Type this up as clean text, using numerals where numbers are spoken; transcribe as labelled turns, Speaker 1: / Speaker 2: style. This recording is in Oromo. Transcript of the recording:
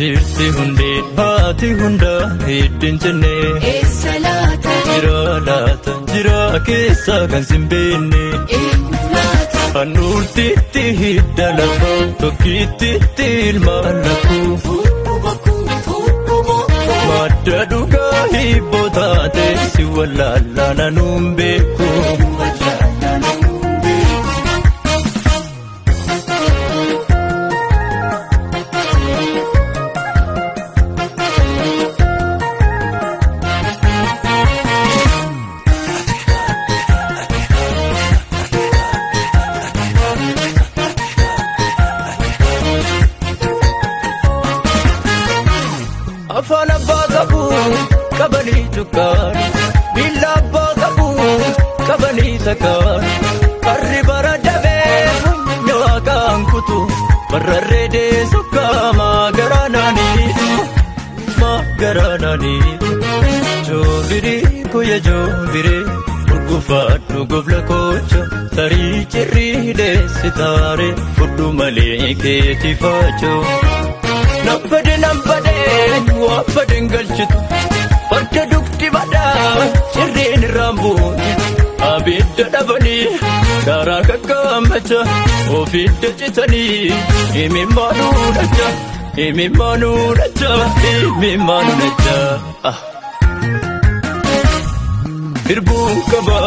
Speaker 1: Jirti hunde baati hunda hidden jenne
Speaker 2: Salata
Speaker 1: jira keessa kan simbenne Anurtitti hidda lafa tokkittitti ilma lafu Madda dhugaa hibboo taate si wallaalaa nanuun beeku Afaan abbaa qabu qabanii tukkaan Billa abbaa qabu qabanii takkaan Karri bara dabee funyoo akkaan kutu Barrarree deessu kaamaa garaanaanii Joobirii kuyya joobiree Urgufaadhu gobla kocha Tarii cirrii deessi taare Fudhu malee keetii faachoo Nambade waafadeen galchitu Farda dugdi badaa cirreen raambuun Abidda dhabanii karaa kakkaamacha Ofiidda citanii himimmaanuu dhacha Hirbuun qaba